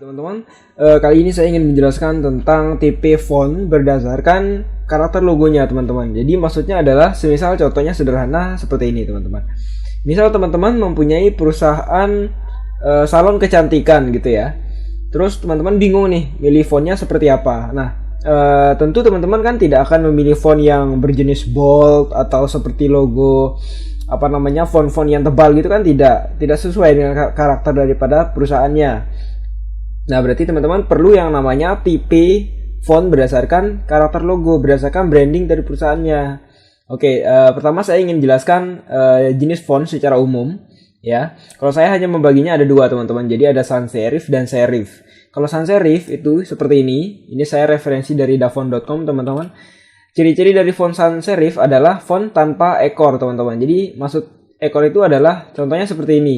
Teman-teman, kali ini saya ingin menjelaskan tentang tipe font berdasarkan karakter logonya, teman-teman. Jadi maksudnya adalah, semisal contohnya sederhana seperti ini, teman-teman. Misal teman-teman mempunyai perusahaan salon kecantikan gitu ya. Terus teman-teman bingung nih, milih fontnya seperti apa. Nah, tentu teman-teman kan tidak akan memilih font yang berjenis bold atau seperti logo font-font yang tebal gitu kan, tidak sesuai dengan karakter daripada perusahaannya. Nah, berarti teman-teman perlu yang namanya tipe font berdasarkan karakter logo, berdasarkan branding dari perusahaannya. Oke, pertama saya ingin jelaskan jenis font secara umum ya. Kalau saya hanya membaginya ada dua, teman-teman. Jadi ada sans serif dan serif. Kalau sans serif itu seperti ini. Ini saya referensi dari dafont.com, teman-teman. Ciri-ciri dari font sans serif adalah font tanpa ekor, teman-teman. Jadi maksud ekor itu adalah contohnya seperti ini.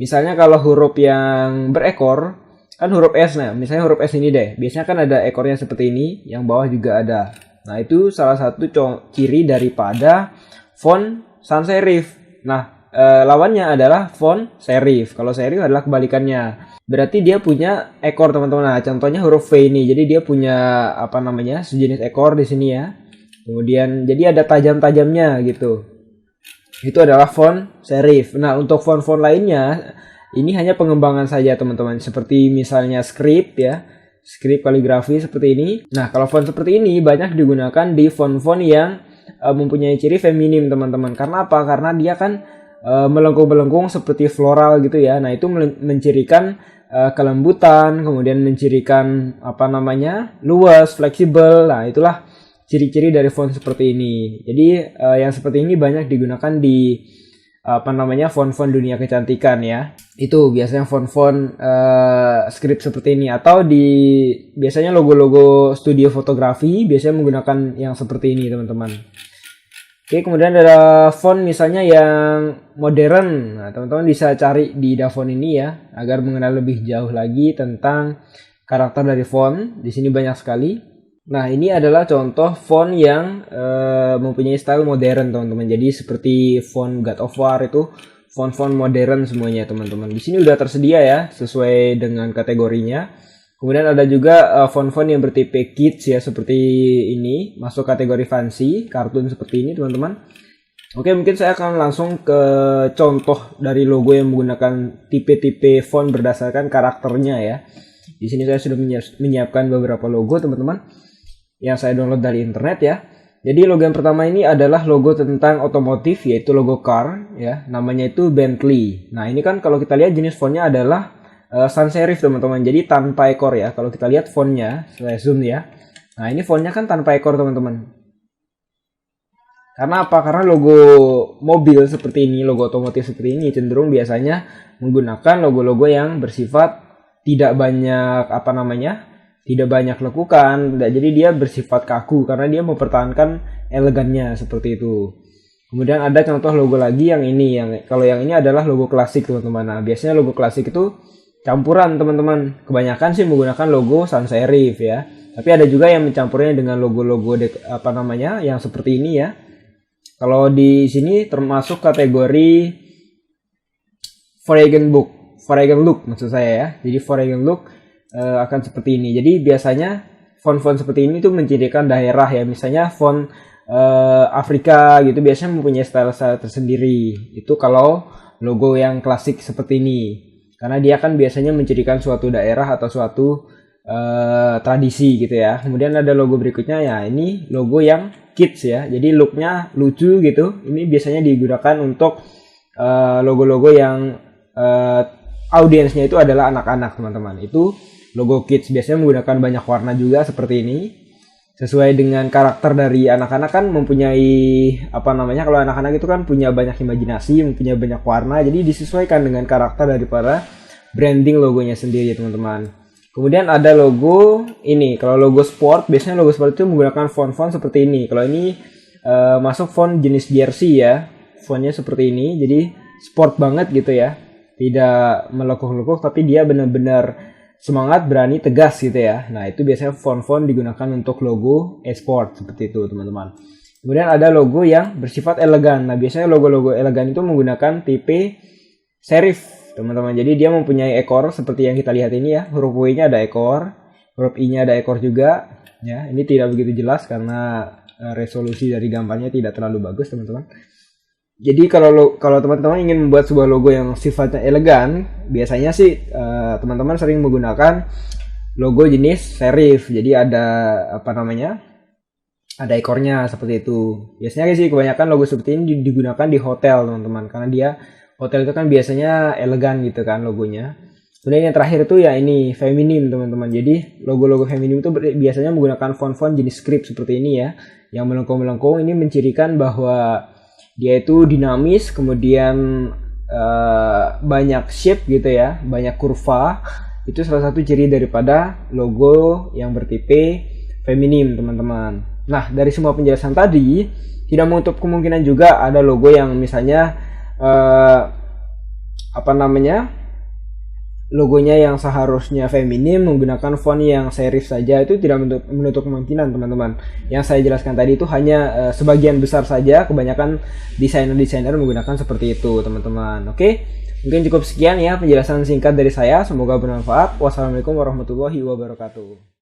Misalnya kalau huruf yang berekor kan huruf S, nah misalnya huruf S ini deh, biasanya kan ada ekornya seperti ini, yang bawah juga ada. Nah, itu salah satu ciri daripada font sans serif. Nah, lawannya adalah font serif. Kalau serif adalah kebalikannya, berarti dia punya ekor, teman-teman. Nah, contohnya huruf V ini, jadi dia punya sejenis ekor di sini ya. Kemudian jadi ada tajam-tajamnya gitu. Itu adalah font serif. Nah, untuk font-font lainnya ini hanya pengembangan saja, teman-teman. Seperti misalnya script ya. Script kaligrafi seperti ini. Nah, kalau font seperti ini banyak digunakan di font-font yang mempunyai ciri feminim, teman-teman. Karena apa? Karena dia kan melengkung-melengkung seperti floral gitu ya. Nah, itu mencirikan kelembutan, kemudian mencirikan luas, fleksibel. Nah, itulah ciri-ciri dari font seperti ini. Jadi yang seperti ini banyak digunakan di font-font dunia kecantikan ya. Itu biasanya font-font script seperti ini, atau biasanya logo-logo studio fotografi biasanya menggunakan yang seperti ini, teman-teman. Oke, kemudian ada font misalnya yang modern. Nah, teman-teman bisa cari di dafont ini ya, agar mengenal lebih jauh lagi tentang karakter dari font. Di sini banyak sekali. Nah, ini adalah contoh font yang mempunyai style modern, teman-teman. Jadi seperti font God of War itu font-font modern semuanya, teman-teman. Di sini udah tersedia ya, sesuai dengan kategorinya. Kemudian ada juga font-font yang bertipe kids ya, seperti ini, masuk kategori fancy, kartun seperti ini, teman-teman. Oke, mungkin saya akan langsung ke contoh dari logo yang menggunakan tipe-tipe font berdasarkan karakternya ya. Di sini saya sudah menyiapkan beberapa logo, teman-teman, yang saya download dari internet ya. Jadi logo yang pertama ini adalah logo tentang otomotif, yaitu logo car ya. Namanya itu Bentley. Nah, ini kan kalau kita lihat jenis fontnya adalah sans serif, teman-teman. Jadi tanpa ekor ya. Kalau kita lihat fontnya, saya zoom ya. Nah, ini fontnya kan tanpa ekor, teman-teman. Karena apa? Karena logo mobil seperti ini, logo otomotif seperti ini cenderung biasanya menggunakan logo-logo yang bersifat tidak banyak tidak banyak lekukan, jadi dia bersifat kaku karena dia mempertahankan elegannya seperti itu. Kemudian ada contoh logo lagi yang ini, kalau yang ini adalah logo klasik, teman-teman. Nah, biasanya logo klasik itu campuran, teman-teman. Kebanyakan sih menggunakan logo sans serif ya. Tapi ada juga yang mencampurnya dengan logo-logo yang seperti ini ya. Kalau di sini termasuk kategori foreign look maksud saya ya. Jadi foreign look akan seperti ini. Jadi biasanya font-font seperti ini tuh mencirikan daerah ya. Misalnya font Afrika gitu biasanya mempunyai style-style tersendiri. Itu kalau logo yang klasik seperti ini. Karena dia kan biasanya mencirikan suatu daerah atau suatu tradisi gitu ya. Kemudian ada logo berikutnya ya. Ini logo yang kids ya. Jadi looknya lucu gitu. Ini biasanya digunakan untuk logo-logo yang audiensnya itu adalah anak-anak, teman-teman. Itu logo kids biasanya menggunakan banyak warna juga seperti ini. Sesuai dengan karakter dari anak-anak kan mempunyai kalau anak-anak itu kan punya banyak imajinasi, mempunyai banyak warna. Jadi disesuaikan dengan karakter daripada branding logonya sendiri, teman-teman. Kemudian ada logo ini. Kalau logo sport, biasanya logo sport itu menggunakan font-font seperti ini. Kalau ini masuk font jenis jersey ya. Fontnya seperti ini. Jadi sport banget gitu ya. Tidak melekuh-lekuh, tapi dia benar-benar semangat, berani, tegas gitu ya. Nah, itu biasanya font-font digunakan untuk logo e-sport seperti itu, teman-teman. Kemudian ada logo yang bersifat elegan. Nah, biasanya logo-logo elegan itu menggunakan tipe serif teman-teman. Jadi dia mempunyai ekor seperti yang kita lihat ini ya. Huruf W-nya ada ekor, huruf I-nya ada ekor juga. Ya, ini tidak begitu jelas karena resolusi dari gambarnya tidak terlalu bagus, teman-teman. Jadi kalau teman-teman ingin membuat sebuah logo yang sifatnya elegan, biasanya sih teman-teman sering menggunakan logo jenis serif. Jadi ada ada ekornya seperti itu. Biasanya sih kebanyakan logo seperti ini digunakan di hotel, teman-teman, karena dia hotel itu kan biasanya elegan gitu kan logonya. Kemudian yang terakhir itu ya ini feminim, teman-teman. Jadi logo-logo feminim itu biasanya menggunakan font-font jenis script seperti ini ya, yang melengkung-melengkung. Ini mencirikan bahwa dia itu dinamis, kemudian banyak shape gitu ya, banyak kurva. Itu salah satu ciri daripada logo yang bertipe feminim, teman-teman. Nah, dari semua penjelasan tadi, tidak menutup kemungkinan juga ada logo yang misalnya logonya yang seharusnya feminim menggunakan font yang serif saja. Itu tidak menutup kemungkinan, teman-teman. Yang saya jelaskan tadi itu hanya sebagian besar saja. Kebanyakan desainer menggunakan seperti itu, teman-teman. Oke, mungkin cukup sekian ya penjelasan singkat dari saya. Semoga bermanfaat. Wassalamualaikum warahmatullahi wabarakatuh.